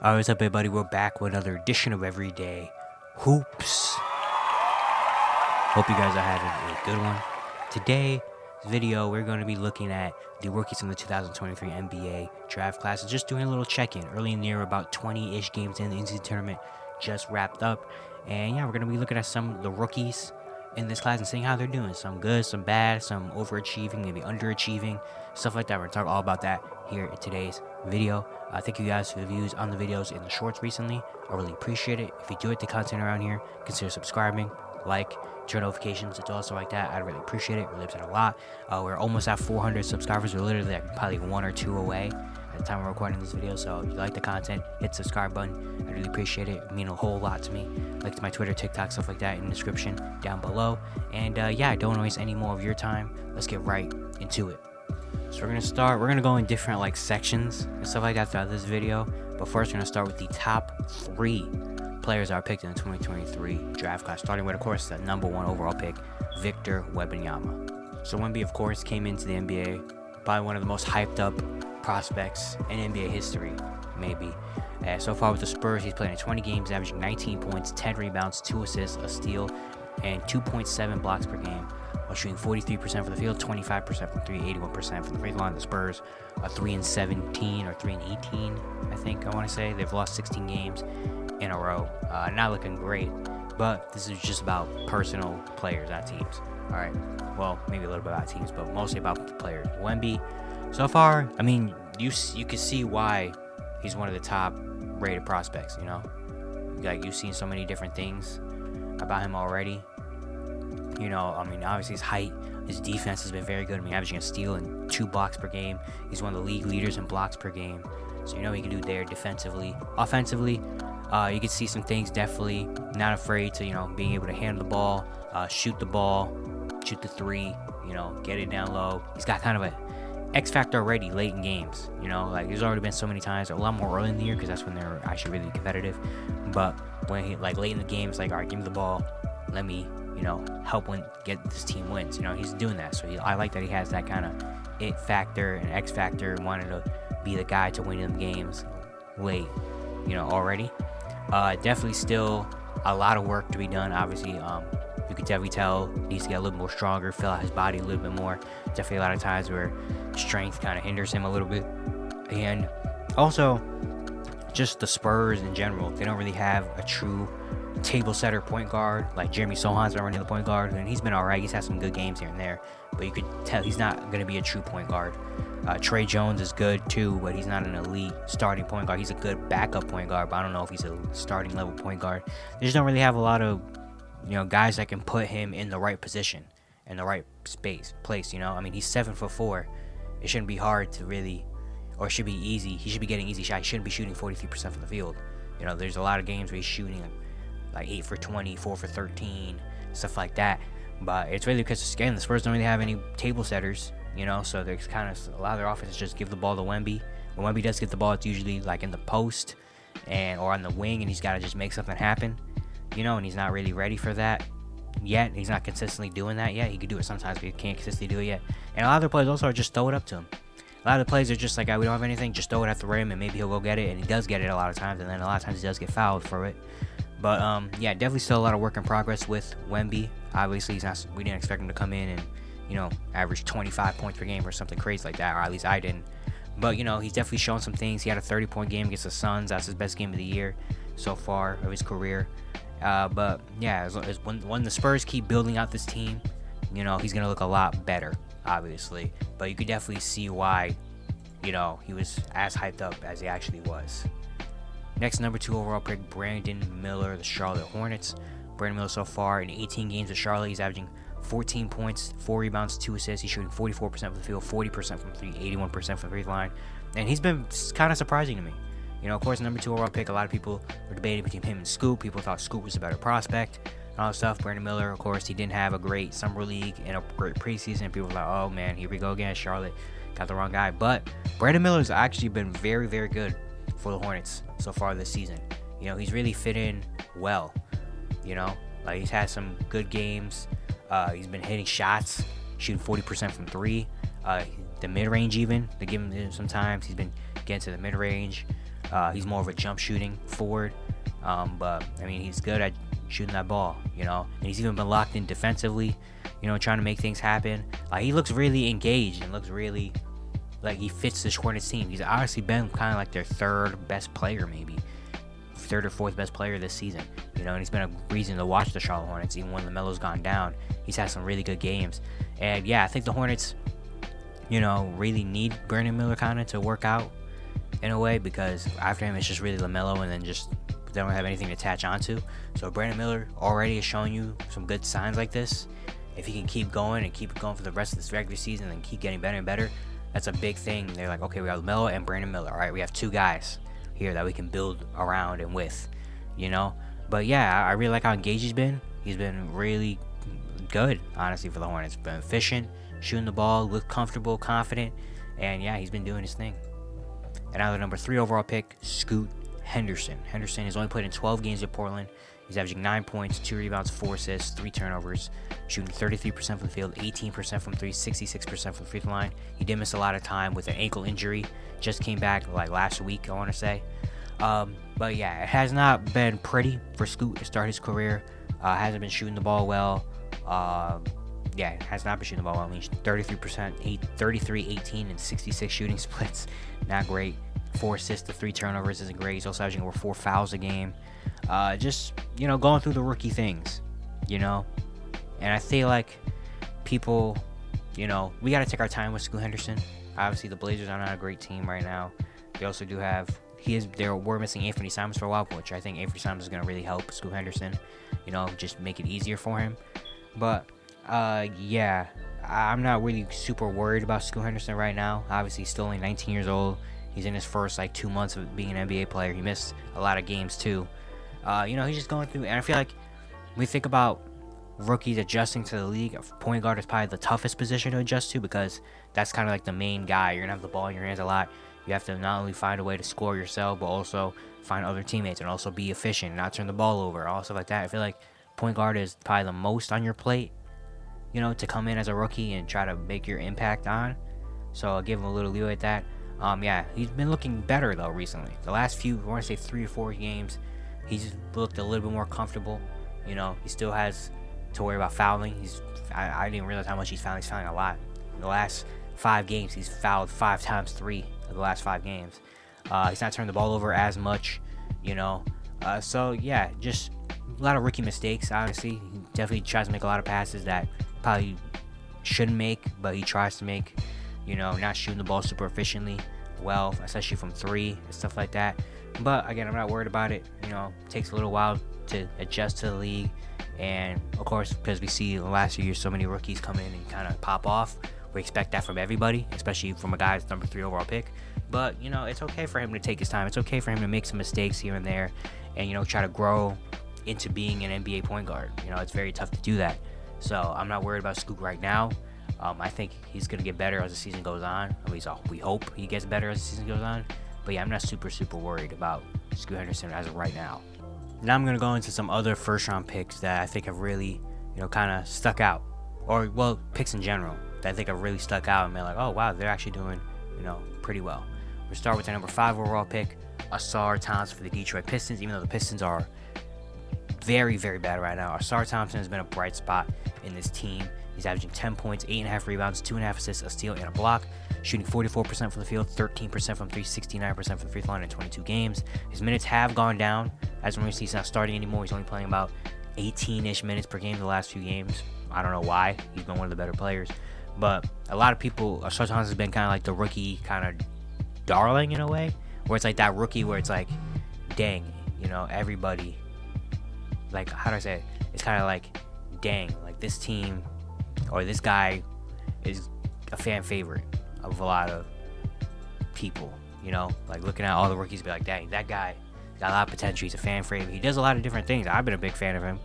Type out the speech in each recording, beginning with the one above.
What's up, everybody? We're back with another edition of Everyday Hoops. Hope you guys are having a good one. Today's video, we're going to be looking at the rookies in the 2023 NBA draft class. Just doing a little check-in. Early in the year, about 20-ish games in the NCAA tournament just wrapped up. And yeah, we're going to be looking at some of the rookies in this class and seeing how they're doing. Some good, some bad, some overachieving, maybe underachieving, stuff like that. We're going to talk all about that here in today's video. Thank you guys for the views on the videos in the shorts recently. I really appreciate it. If you do like the content around here, consider subscribing, like, turn notifications, it's also like that. I'd really appreciate it. Really upset a lot. We're almost at 400 subscribers. We're literally like probably one or two away at the time we're recording this video. So if you like the content, hit the subscribe button. I really appreciate it. It means a whole lot to me. Like my Twitter, TikTok, stuff like that in the description down below. And yeah, I don't waste any more of your time. Let's get right into it. So we're gonna go in different like sections and stuff like that throughout this video. But first, we're gonna start with the top 3 players that are picked in the 2023 draft class. Starting with, of course, the #1 overall pick, Victor Wembanyama. So Wemby, of course, came into the NBA by one of the most hyped up prospects in NBA history, maybe. So far with the Spurs, he's played in 20 games, averaging 19 points, 10 rebounds, 2 assists, a steal, and 2.7 blocks per game, while shooting 43% from the field, 25% from 3, 81% from the free throw line. The Spurs are 3-17 or 3-18, I think I want to say. They've lost 16 games in a row. Not looking great, but this is just about personal players, not teams. All right, well, maybe a little bit about teams, but mostly about the players. Wemby, so far, I mean, you can see why he's one of the top rated prospects, you know? Like, you've seen so many different things about him already. You know, I mean, obviously his height, his defense has been very good. I mean, averaging a steal and 2 blocks per game. He's one of the league leaders in blocks per game. So you know what he can do there defensively. Offensively, you can see some things, definitely not afraid to, you know, being able to handle the ball, shoot the ball, shoot the 3, you know, get it down low. He's got kind of a X factor already late in games, you know, like there's already been so many times, a lot more early in the year because that's when they're actually really competitive. But when he, like, late in the game, it's like, all right, give me the ball, let me, you know, help get this team wins. You know, he's doing that. So I like that he has that kind of it factor and X factor and wanted to be the guy to win them games late, you know, already. Definitely still a lot of work to be done. Obviously, you can definitely tell he needs to get a little more stronger, fill out his body a little bit more. Definitely a lot of times where strength kind of hinders him a little bit. And also, just the Spurs in general, they don't really have a true table setter point guard. Like Jeremy Sohan's been running the point guard, and he's been all right. He's had some good games here and there, but you could tell he's not going to be a true point guard. Trey Jones is good too, but he's not an elite starting point guard. He's a good backup point guard, but I don't know if he's a starting level point guard. They just don't really have a lot of, you know, guys that can put him in the right position, in the right place. You know, I mean, he's 7'4". It shouldn't be hard to really, or it should be easy. He should be getting easy shots. He shouldn't be shooting 43% from the field. You know, there's a lot of games where he's shooting like 8 for 20, 4 for 13, stuff like that. But it's really because, again, the Spurs don't really have any table setters, you know, so there's kind of a lot of their offense is just give the ball to Wemby. When Wemby does get the ball, it's usually like in the post or on the wing, and he's got to just make something happen, you know, and he's not really ready for that yet. He's not consistently doing that yet. He could do it sometimes, but he can't consistently do it yet. And a lot of the players also are just throw it up to him. A lot of the plays are just like, we don't have anything, just throw it at the rim, and maybe he'll go get it, and he does get it a lot of times, and then a lot of times he does get fouled for it. But yeah, definitely still a lot of work in progress with Wemby. Obviously, we didn't expect him to come in and, you know, average 25 points per game or something crazy like that, or at least I didn't. But, you know, he's definitely shown some things. He had a 30-point game against the Suns. That's his best game of the year so far of his career. But yeah, when the Spurs keep building out this team, you know, he's gonna look a lot better, obviously. But you could definitely see why, you know, he was as hyped up as he actually was. Next, #2 overall pick, Brandon Miller, the Charlotte Hornets. Brandon Miller so far in 18 games with Charlotte, he's averaging 14 points, 4 rebounds, 2 assists. He's shooting 44% from the field, 40% from 3, 81% from the free throw line. And he's been kind of surprising to me. You know, of course, #2 overall pick, a lot of people were debating between him and Scoop. People thought Scoop was a better prospect and all that stuff. Brandon Miller, of course, he didn't have a great summer league and a great preseason. People were like, oh man, here we go again. Charlotte got the wrong guy. But Brandon Miller's actually been very, very good for the Hornets so far this season. You know, he's really fit in well. You know, like he's had some good games. He's been hitting shots, shooting 40% from 3. The mid-range even, they give him sometimes. He's been getting to the mid-range. He's more of a jump shooting forward, but I mean, he's good at shooting that ball, and he's even been locked in defensively, trying to make things happen. He looks really engaged and looks really like he fits this Hornets team. He's honestly been kind of like their third best player, maybe third or fourth best player this season, and he's been a reason to watch the Charlotte Hornets. Even when LaMelo's gone down, he's had some really good games. And yeah, I think the Hornets, really need Brandon Miller kind of to work out in a way, because after him it's just really LaMelo, and then just they don't have anything to attach onto. So Brandon Miller already is showing you some good signs like this. If he can keep going and keep it going for the rest of this regular season and keep getting better and better, that's a big thing. They're like, okay, we have LaMelo and Brandon Miller. All right, we have two guys here that we can build around and with, But yeah, I really like how engaged he's been. He's been really good, honestly, for the Hornets. Been efficient, shooting the ball, look comfortable, confident, and yeah, he's been doing his thing. And now the number 3 overall pick, Scoot Henderson. Henderson has only played in 12 games at Portland. He's averaging 9 points, 2 rebounds, 4 assists, 3 turnovers, shooting 33% from the field, 18% from 3, 66% from the free throw line. He did miss a lot of time with an ankle injury. Just came back like last week, I want to say. But yeah, it has not been pretty for Scoot to start his career. Hasn't been shooting the ball well. Has not been shooting the ball well. I mean, 33%, 33, 18, and 66 shooting splits. Not great. 4 assists to 3 turnovers isn't great. He's also averaging over 4 fouls a game. Just, going through the rookie things, And I feel like people, we got to take our time with Scoot Henderson. Obviously, the Blazers are not a great team right now. They also do have, we're missing Anthony Simons for a while, which I think Anthony Simons is going to really help Scoot Henderson, just make it easier for him. But, yeah, I'm not really super worried about Scoot Henderson right now. Obviously, he's still only 19 years old. He's in his first 2 months of being an NBA player. He missed a lot of games too. He's just going through, and I feel like when we think about rookies adjusting to the league, point guard is probably the toughest position to adjust to, because that's kind of like the main guy. You're gonna have the ball in your hands a lot. You have to not only find a way to score yourself, but also find other teammates and also be efficient, not turn the ball over, all stuff like that. I feel like point guard is probably the most on your plate, to come in as a rookie and try to make your impact on. So I'll give him a little leeway at that. Yeah, he's been looking better though recently. The last few, I want to say 3 or 4 games, he's looked a little bit more comfortable. He still has to worry about fouling. I didn't realize how much he's fouling. He's fouling a lot. In the last 5 games, he's fouled 5 times 3 of the last 5 games. He's not turned the ball over as much, So yeah, just a lot of rookie mistakes. Honestly, he definitely tries to make a lot of passes that probably shouldn't make, but he tries to make. Not shooting the ball super efficiently, well, especially from 3 and stuff like that. But again, I'm not worried about it. Takes a little while to adjust to the league, and of course, because we see in the last few years so many rookies come in and kind of pop off, we expect that from everybody, especially from a guy that's number 3 overall pick. But it's okay for him to take his time. It's okay for him to make some mistakes here and there, and try to grow into being an NBA point guard. It's very tough to do that. So I'm not worried about Scoot right now. I think he's going to get better as the season goes on. At least we hope he gets better as the season goes on. But yeah, I'm not super worried about Scoot Henderson as of right now. Now I'm going to go into some other first-round picks that I think have really, kind of stuck out. Or, well, picks in general that I think have really stuck out and been like, oh, wow, they're actually doing, pretty well. We'll start with the number 5 overall pick, Assael Thompson for the Detroit Pistons. Even though the Pistons are very, very bad right now, Assael Thompson has been a bright spot in this team. He's averaging 10 points, 8.5 rebounds, 2.5 assists, a steal, and a block. Shooting 44% from the field, 13% from 3, 69% from the free throw line in 22 games. His minutes have gone down. As we see, he's not starting anymore. He's only playing about 18-ish minutes per game the last few games. I don't know why. He's been one of the better players. But a lot of people, Assael Thompson has been kind of like the rookie kind of darling in a way. Where it's like that rookie where it's like, dang, everybody. Like, how do I say it? It's kind of like, dang, like this team or this guy is a fan favorite of a lot of people, like looking at all the rookies, be like, dang, that guy got a lot of potential. He's a fan favorite. He does a lot of different things. I've been a big fan of him,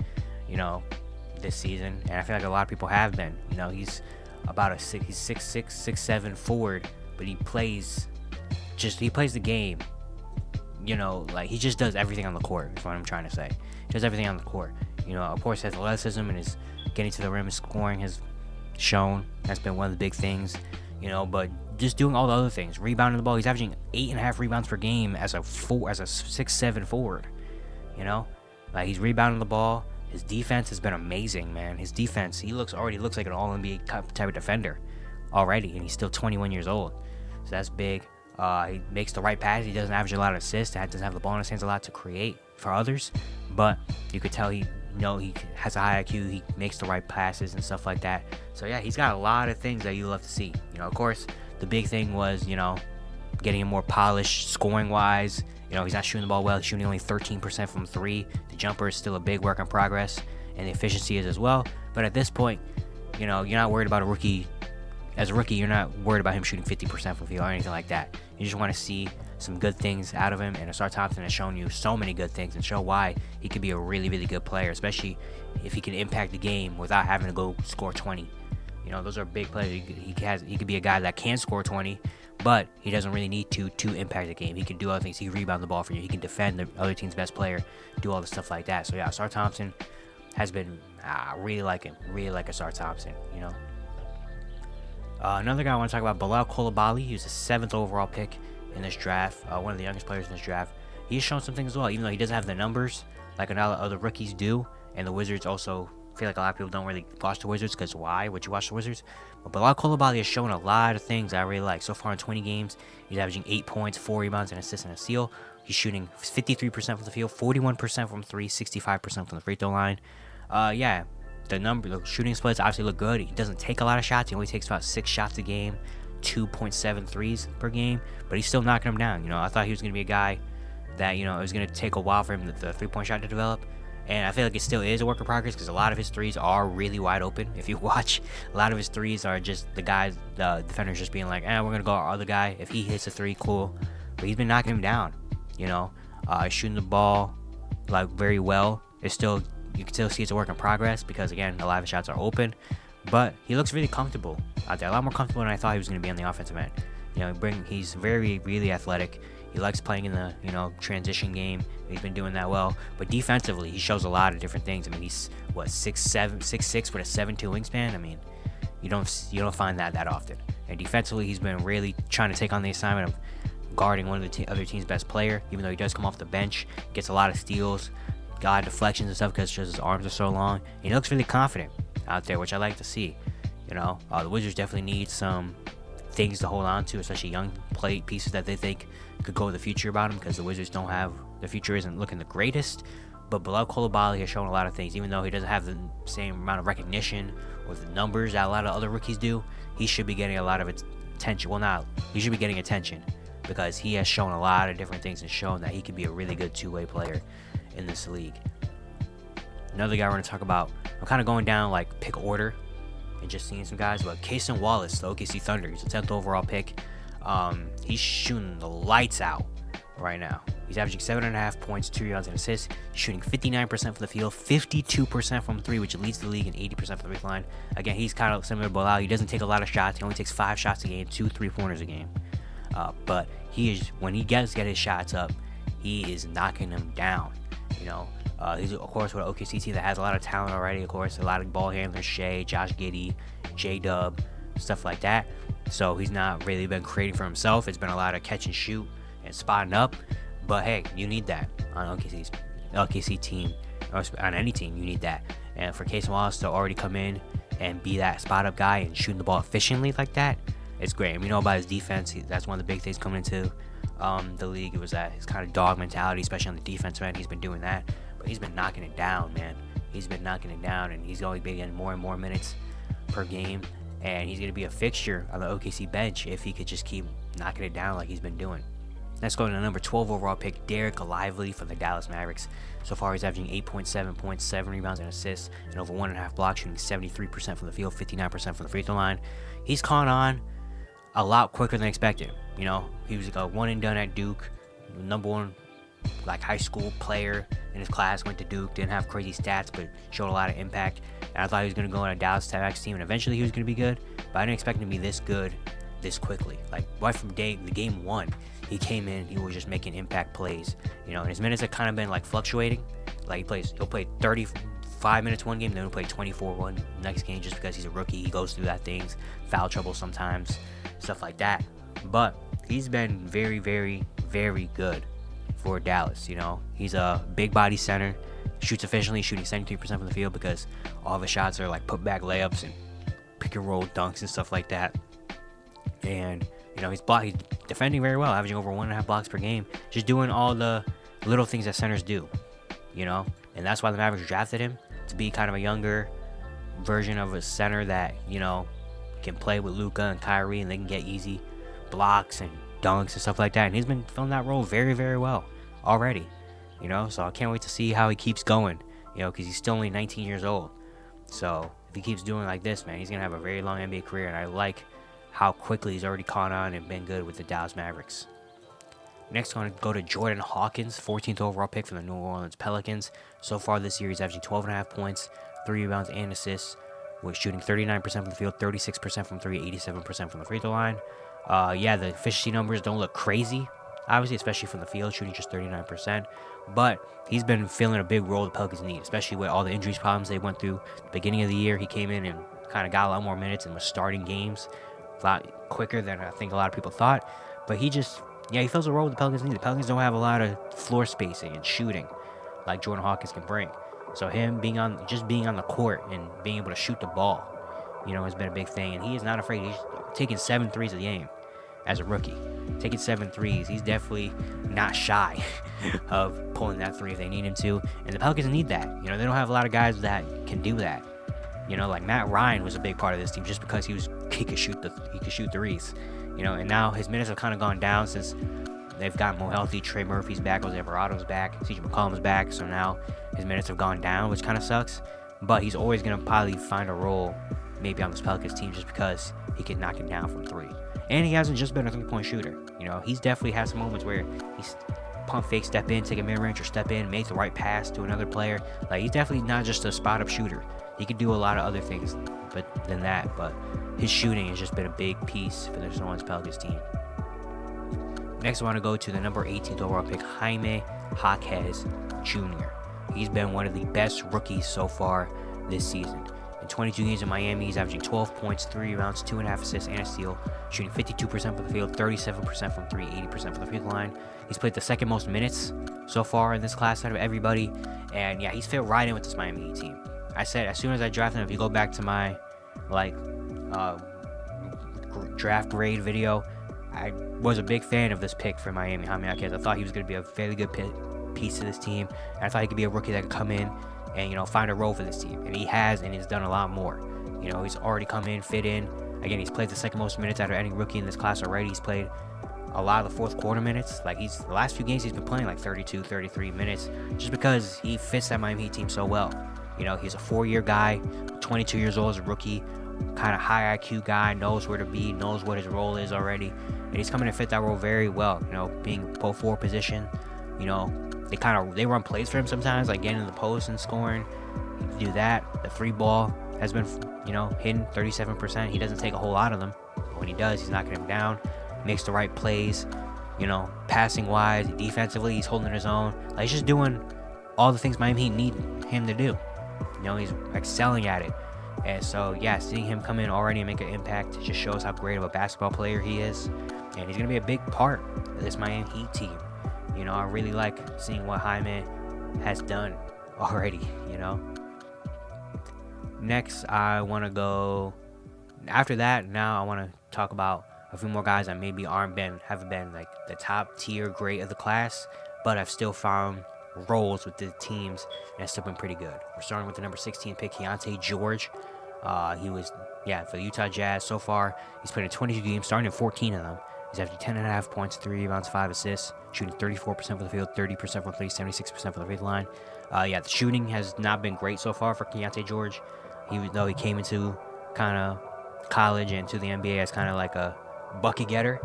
this season, and I feel like a lot of people have been. He's about he's 6'6", 6'7" forward, but he plays the game. Like he just does everything on the court. Is what I'm trying to say. He does everything on the court. Of course, his athleticism and his getting to the rim and scoring has shown. That's been one of the big things. But just doing all the other things, rebounding the ball. He's averaging 8.5 rebounds per game as a 6'7" forward. You know, like he's rebounding the ball. His defense has been amazing, man. His defense, he already looks like an All-NBA type of defender already, and he's still 21 years old. So that's big. He makes the right pass. He doesn't average a lot of assists. He doesn't have the ball in his hands a lot to create for others, but you could tell he has a high IQ. He makes the right passes and stuff like that. So yeah, he's got a lot of things that you love to see. You know, of course, the big thing was, you know, getting him more polished scoring wise. You know, he's not shooting the ball well. He's shooting only 13% from three. The jumper is still a big work in progress, and the efficiency is as well. But at this point, you know, you're not worried about a rookie. As a rookie, you're not worried about him shooting 50% from field or anything like that. You just want to see some good things out of him, and Assael Thompson has shown you so many good things and show why he could be a really, really good player, especially if he can impact the game without having to go score 20. You know, those are big players. He could be a guy that can score 20, but he doesn't really need to impact the game. He can do other things. He can rebound the ball for you. He can defend the other team's best player, do all the stuff like that. So yeah, Assael Thompson has been really like him. Really like Assael Thompson, you know. Another guy I want to talk about, Bilal Coulibaly. He was the 7th overall pick in this draft, one of the youngest players in this draft. He's shown some things as well, even though he doesn't have the numbers like a lot of other rookies do. And the Wizards also feel like a lot of people don't really watch the Wizards, because why would you watch the Wizards? But Bilal Coulibaly has shown a lot of things I really like. So far in 20 games, he's averaging 8 points, 4 rebounds, an assist, and a steal. He's shooting 53% from the field, 41% from 3, 65% from the free throw line. Yeah. The shooting splits obviously look good. He doesn't take a lot of shots. He only takes about 6 shots a game, 2.7 threes per game, but he's still knocking them down. You know, I thought he was going to be a guy that, you know, it was going to take a while for him, the three-point shot to develop, and I feel like it still is a work in progress, because a lot of his threes are really wide open. If you watch, a lot of his threes are just the defenders just being like, we're going to go our other guy. If he hits a three, cool. But he's been knocking him down, you know. Shooting the ball, like, very well. It's still... You can still see it's a work in progress, because again, a lot of his shots are open, but he looks really comfortable out there. A lot more comfortable than I thought he was going to be on the offensive end. You know, he's very, really athletic. He likes playing in the, you know, transition game. He's been doing that well. But defensively, he shows a lot of different things. I mean, he's 6'6" with a 7'2" wingspan. I mean, you don't find that often. And defensively, he's been really trying to take on the assignment of guarding one of the other team's best player, even though he does come off the bench, gets a lot of steals, got deflections and stuff, because just his arms are so long. And he looks really confident out there, which I like to see. You know, the Wizards definitely need some things to hold on to, especially young play pieces that they think could go with the future about them, because the Wizards don't have, the future isn't looking the greatest. But Bilal Coulibaly has shown a lot of things, even though he doesn't have the same amount of recognition or the numbers that a lot of other rookies do. He should be getting a lot of attention. Well, he should be getting attention, because he has shown a lot of different things and shown that he can be a really good two-way player in this league. Another guy we're going to talk about, I'm kind of going down like pick order and just seeing some guys, but Cason Wallace, the OKC Thunder, he's a 10th overall pick. He's shooting the lights out right now. He's averaging 7.5 points, 2 rebounds, and assists. He's shooting 59% from the field, 52% from 3, which leads the league, and 80% from the free throw line. Again, he's kind of similar to Bilal. He doesn't take a lot of shots. He only takes 5 shots a game, 2 3-pointers a game. But when he gets his shots up, he is knocking them down. You know, he's of course with an OKC team that has a lot of talent already. Of course, a lot of ball handlers, Shea, Josh Giddey, J-Dub, stuff like that. So he's not really been creating for himself. It's been a lot of catch and shoot and spotting up. But hey, you need that on OKC team, or on any team. You need that. And for Cason Wallace to already come in and be that spot up guy and shooting the ball efficiently like that, it's great. And we know about his defense. That's one of the big things coming into the league. It was that his kind of dog mentality, especially on the defensive end. He's been doing that, but he's been knocking it down, man. He's been knocking it down, and he's only been getting more and more minutes per game, and he's going to be a fixture on the OKC bench if he could just keep knocking it down like he's been doing. Let's go to the number 12 overall pick, Derek Lively from the Dallas Mavericks. So far, he's averaging 8.7 points, 7 rebounds and assists, and over 1.5 blocks, shooting 73% from the field, 59% from the free throw line. He's caught on a lot quicker than expected. You know, he was like a one and done at Duke, number one like high school player in his class, went to Duke, didn't have crazy stats, but showed a lot of impact. And I thought he was going to go on a Dallas Mavericks team, and eventually he was going to be good, but I didn't expect him to be this good this quickly. Like right from the game one, he came in, he was just making impact plays. You know, and his minutes have kind of been like fluctuating. Like he'll play 30 5 minutes one game, then he'll play 24 one next game just because he's a rookie. He goes through that things, foul trouble sometimes, stuff like that. But he's been very, very, very good for Dallas. He's a big body center, shoots efficiently, shooting 73% from the field because all of his shots are like put back layups and pick and roll dunks and stuff like that. And he's defending very well, averaging over 1.5 blocks per game, just doing all the little things that centers do. And that's why the Mavericks drafted him, to be kind of a younger version of a center that can play with Luka and Kyrie, and they can get easy blocks and dunks and stuff like that. And he's been filling that role very, very well already. So I can't wait to see how he keeps going. Because he's still only 19 years old. So if he keeps doing like this, man, he's gonna have a very long NBA career. And I like how quickly he's already caught on and been good with the Dallas Mavericks. Next, I'm going to go to Jordan Hawkins, 14th overall pick from the New Orleans Pelicans. So far this year, he's averaging 12.5 points, 3 rebounds, and assists, with shooting 39% from the field, 36% from 3, 87% from the free throw line. The efficiency numbers don't look crazy, obviously, especially from the field, shooting just 39%. But he's been filling a big role the Pelicans need, especially with all the injuries problems they went through. At the beginning of the year, he came in and kind of got a lot more minutes and was starting games a lot quicker than I think a lot of people thought. But he fills a role the Pelicans need. The Pelicans don't have a lot of floor spacing and shooting like Jordan Hawkins can bring. So him being on the court and being able to shoot the ball, has been a big thing. And he is not afraid. He's taking 7 threes a game as a rookie. Taking 7 threes. He's definitely not shy of pulling that three if they need him to. And the Pelicans need that. They don't have a lot of guys that can do that. Like Matt Ryan was a big part of this team just because he could shoot threes. And now his minutes have kind of gone down since they've gotten more healthy. Trey Murphy's back, Jose Alvarado's back, CJ McCollum's back, so now his minutes have gone down, which kind of sucks. But he's always going to probably find a role maybe on this Pelicans team just because he can knock it down from 3. And he hasn't just been a 3-point shooter. He's definitely had some moments where he's pump fake, step in, take a mid-range, or step in, make the right pass to another player. Like, he's definitely not just a spot-up shooter. He could do a lot of other things than that, but his shooting has just been a big piece for the New Orleans Pelicans team. Next, I want to go to the number 18th overall pick, Jaime Hawkins Jr. He's been one of the best rookies so far this season. In 22 games in Miami, he's averaging 12 points, 3 rebounds, 2.5 assists, and a steal, shooting 52% from the field, 37% from 3, 80% from the free throw line. He's played the second most minutes so far in this class out of everybody, and yeah, he's fit right in with this Miami Heat team. I said as soon as I drafted him, if you go back to my draft grade video, I was a big fan of this pick for Miami, Jaime Hawkins. I thought he was going to be a very good piece to this team, and I thought he could be a rookie that could come in and find a role for this team, and he has, and he's done a lot more. He's already come in, fit in. Again, he's played the second most minutes out of any rookie in this class already. He's played a lot of the fourth quarter minutes. Like, the last few games he's been playing like 32, 33 minutes, just because he fits that Miami Heat team so well. He's a 4-year guy, 22 years old as a rookie, kind of high IQ guy, knows where to be, knows what his role is already, and he's coming to fit that role very well. Being post forward position, they run plays for him sometimes, like getting in the post and scoring. He can do that. The 3 ball has been, hitting 37%. He doesn't take a whole lot of them, but when he does, he's knocking him down. Makes the right plays, passing wise, defensively, he's holding his own. Like, he's just doing all the things Miami Heat need him to do. He's excelling at it. And so, yeah, seeing him come in already and make an impact just shows how great of a basketball player he is. And he's going to be a big part of this Miami Heat team. I really like seeing what Jaime has done already, Next, I want to go... After that, now I want to talk about a few more guys that maybe haven't been like the top tier great of the class, but I've still found roles with the teams and it's still been pretty good. We're starting with the number 16 pick, Keontae George. He was, for the Utah Jazz so far. He's played in 22 games, starting in 14 of them. He's averaging 10.5 points, 3 rebounds, 5 assists, shooting 34% from the field, 30% from 3, 76% from the free throw line. The shooting has not been great so far for Keontae George. Even though he came into kind of college and to the NBA as kind of like a bucket getter.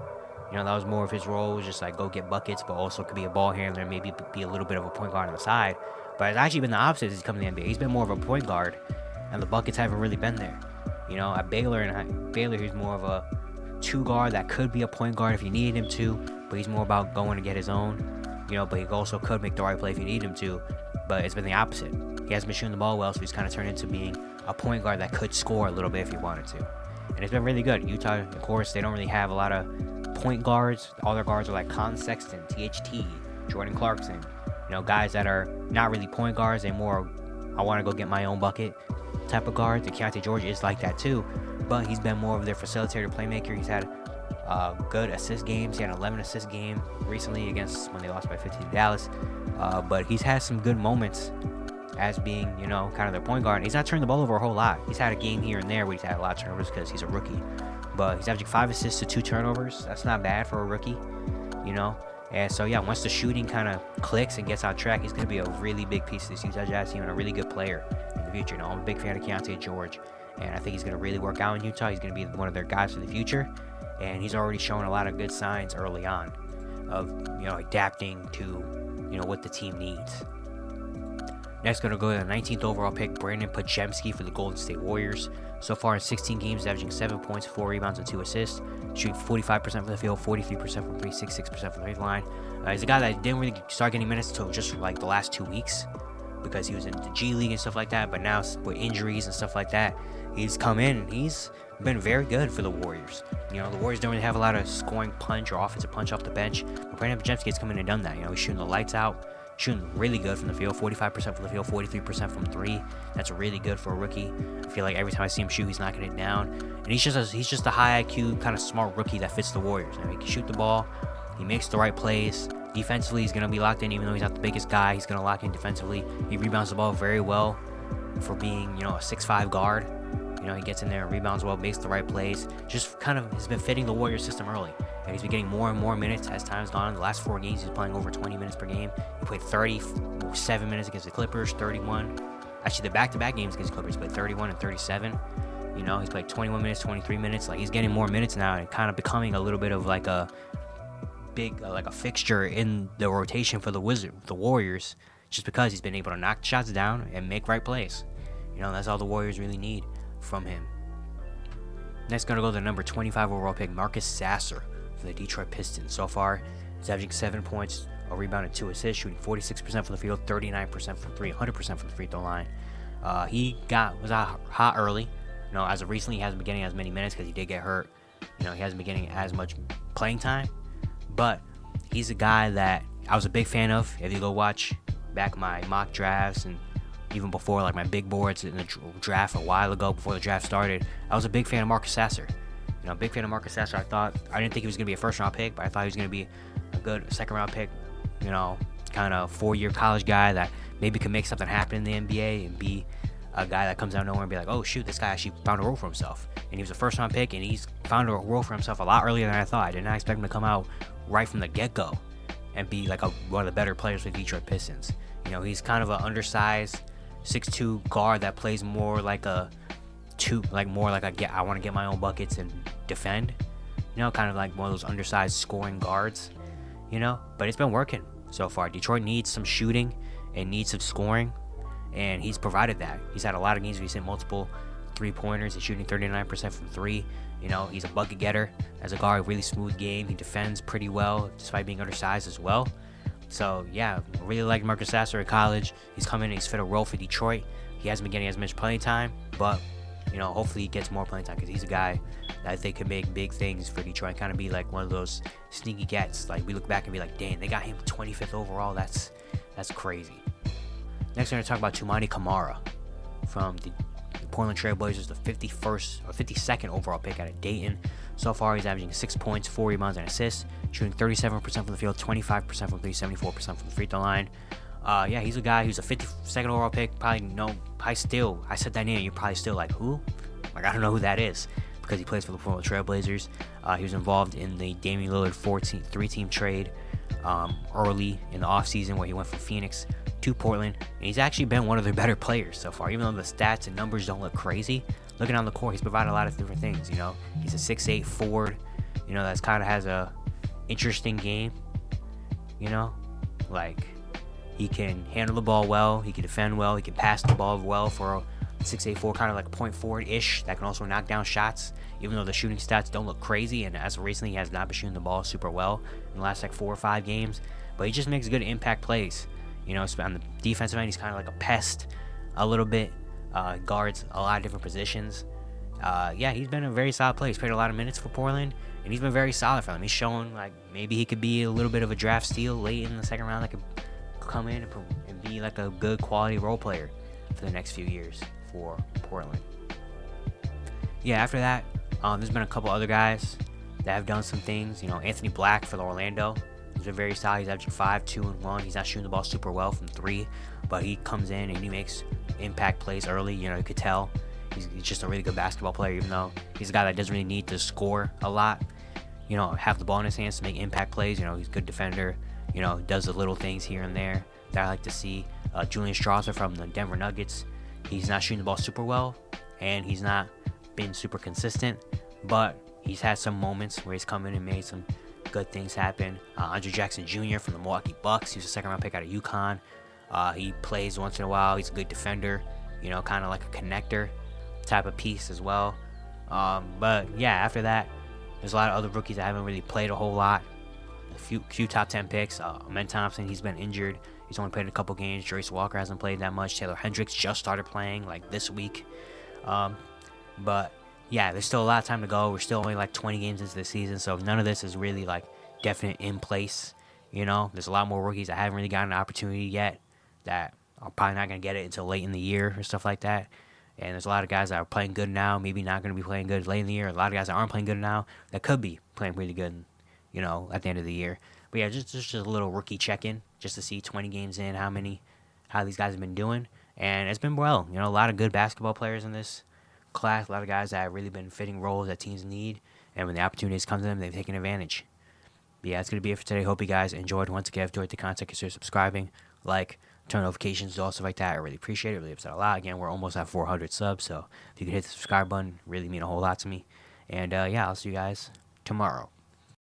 That was more of his role, was just like go get buckets, but also could be a ball handler, maybe be a little bit of a point guard on the side. But it's actually been the opposite as he's come to the NBA. He's been more of a point guard, and the buckets haven't really been there. At Baylor, he's more of a 2 guard that could be a point guard if you needed him to, but he's more about going to get his own. But he also could make the right play if you need him to. But it's been the opposite. he hasn't been shooting the ball well, so he's kind of turned into being a point guard that could score a little bit if he wanted to. And it's been really good. Utah, of course, they don't really have a lot of point guards. All their guards are like Con Sexton, THT, Jordan Clarkson. Guys that are not really point guards. They're more, I want to go get my own bucket type of guards. And Keontae George is like that too. But he's been more of their facilitator, playmaker. He's had good assist games. He had an 11 assist game recently against when they lost by 15 to Dallas. But he's had some good moments as being, kind of their point guard. He's not turning the ball over a whole lot. He's had a game here and there where he's had a lot of turnovers because he's a rookie. But he's averaging 5 assists to 2 turnovers. That's not bad for a rookie, And so, yeah, once the shooting kind of clicks and gets on track, he's going to be a really big piece of this Utah Jazz team and a really good player in the future. I'm a big fan of Keontae George, and I think he's going to really work out in Utah. He's going to be one of their guys for the future, and he's already shown a lot of good signs early on of, adapting to, what the team needs. Next, going to go to the 19th overall pick, Brandon Podziemski for the Golden State Warriors. So far in 16 games, averaging 7 points, 4 rebounds, and 2 assists. Shooting 45% from the field, 43% from 3, 66% from the 3rd line. He's a guy that didn't really start getting minutes until just like the last 2 weeks because he was in the G League and stuff like that. But now with injuries and stuff like that, he's come in and he's been very good for the Warriors. The Warriors don't really have a lot of scoring punch or offensive punch off the bench. But Brandon Podziemski has come in and done that. He's shooting the lights out. Shooting really good from the field, 45% from the field, 43% from 3. That's really good for a rookie. I feel like every time I see him shoot, he's knocking it down. And he's just a high IQ, kind of smart rookie that fits the Warriors. He can shoot the ball. He makes the right plays. Defensively, he's going to be locked in. Even though he's not the biggest guy, he's going to lock in defensively. He rebounds the ball very well for being, a 6'5" guard. He gets in there and rebounds well, makes the right plays. Just kind of has been fitting the Warriors system early. And he's been getting more and more minutes as time's gone on. The last 4 games, he's playing over 20 minutes per game. He played 37 minutes against the Clippers, 31. Actually, the back-to-back games against the Clippers, he played 31 and 37. He's played 21 minutes, 23 minutes. Like, he's getting more minutes now and kind of becoming a little bit of like a big, like a fixture in the rotation for the Warriors, just because he's been able to knock shots down and make right plays. That's all the Warriors really need from him. Next, going to go to the number 25 overall pick, Marcus Sasser for the Detroit Pistons. So far, he's averaging 7 points, a rebound, and 2 assists, shooting 46% from the field, 39% from 3, 100% from the free throw line. He was hot early. As of recently, he hasn't been getting as many minutes because he did get hurt. He hasn't been getting as much playing time. But he's a guy that I was a big fan of. If you go watch back my mock drafts and even before like my big boards in the draft a while ago before the draft started, I was a big fan of Marcus Sasser. Big fan of Marcus Sasser. I didn't think he was going to be a first-round pick, but I thought he was going to be a good second-round pick, kind of 4-year college guy that maybe could make something happen in the NBA and be a guy that comes out of nowhere and be like, oh, shoot, this guy actually found a role for himself. And he was a first-round pick, and he's found a role for himself a lot earlier than I thought. I did not expect him to come out right from the get-go and be like one of the better players for the Detroit Pistons. He's kind of an undersized 6'2" guard that plays more like I want to get my own buckets and defend. Kind of like one of those undersized scoring guards. But it's been working so far. Detroit needs some shooting and needs some scoring, and he's provided that. He's had a lot of games where he's hit multiple 3-pointers. He's shooting 39% from 3. He's a bucket getter as a guard, really smooth game. He defends pretty well despite being undersized as well. So, yeah, really like Marcus Sasser at college. He's come in and he's fit a role for Detroit. He hasn't been getting as much playing time, but, hopefully he gets more playing time because he's a guy that I think could make big things for Detroit. Kind of be like one of those sneaky gets. Like, we look back and be like, dang, they got him 25th overall. That's crazy. Next, we're going to talk about Toumani Camara from the Portland Trail Blazers, the 52nd overall pick out of Dayton. So far, he's averaging 6 points, 4 rebounds, and assists, shooting 37% from the field, 25% from 3, 74% from the free throw line. He's a guy who's a 52nd overall pick. I said that name, you're probably still like, who? Like, I don't know who that is because he plays for the Portland Trail Blazers. He was involved in the Damian Lillard 3-team trade early in the offseason where he went from Phoenix to Portland, and he's actually been one of their better players so far. Even though the stats and numbers don't look crazy, looking on the court, he's provided a lot of different things. He's a 6'8" forward, that's kind of has a interesting game. Like, he can handle the ball well, he can defend well, he can pass the ball well for a 6'8" forward, kind of like a point forward-ish that can also knock down shots, even though the shooting stats don't look crazy. And as of recently, he has not been shooting the ball super well in the last 4 or 5 games, but he just makes good impact plays. On the defensive end, he's kind of like a pest, a little bit. Guards a lot of different positions. Yeah, he's been a very solid player. He's played a lot of minutes for Portland, and he's been very solid for them. He's shown like maybe he could be a little bit of a draft steal late in the second round that could come in and be like a good quality role player for the next few years for Portland. Yeah, after that, there's been a couple other guys that have done some things. You know, Anthony Black for the Orlando. He's been very solid. He's averaging 5, 2, and 1. He's not shooting the ball super well from 3, but he comes in and he makes impact plays early. You know, you could tell he's just a really good basketball player, even though he's a guy that doesn't really need to score a lot. You know, have the ball in his hands to make impact plays. You know, he's a good defender. You know, does the little things here and there that I like to see. Julian Strawther from the Denver Nuggets. He's not shooting the ball super well, and he's not been super consistent, but he's had some moments where he's come in and made some good things happen. Andre Jackson Jr. from the Milwaukee Bucks. He was a second-round pick out of UConn. He plays once in a while. He's a good defender, you know, kind of like a connector type of piece as well. But yeah, after that, there's a lot of other rookies that haven't really played a whole lot. A few top 10 picks. Amen Thompson, he's been injured. He's only played a couple games. Joyce Walker hasn't played that much. Taylor Hendricks just started playing like this week. But yeah, there's still a lot of time to go. We're still only like 20 games into the season, so none of this is really like definite in place. You know, there's a lot more rookies that haven't really gotten an opportunity yet that are probably not going to get it until late in the year or stuff like that. And there's a lot of guys that are playing good now, maybe not going to be playing good late in the year. A lot of guys that aren't playing good now that could be playing really good, you know, at the end of the year. But yeah, just a little rookie check-in just to see 20 games in how these guys have been doing. And it's been well. You know, a lot of good basketball players in this class, a lot of guys that have really been fitting roles that teams need, and when the opportunities come to them, they've taken advantage. But yeah, that's going to be it for today. Hope you guys enjoyed. Once again, if you enjoyed the content, consider subscribing, like, turn notifications, do all stuff like that. I really appreciate it. Really upset a lot. Again, we're almost at 400 subs, so if you could hit the subscribe button, really mean a whole lot to me. And yeah, I'll see you guys tomorrow.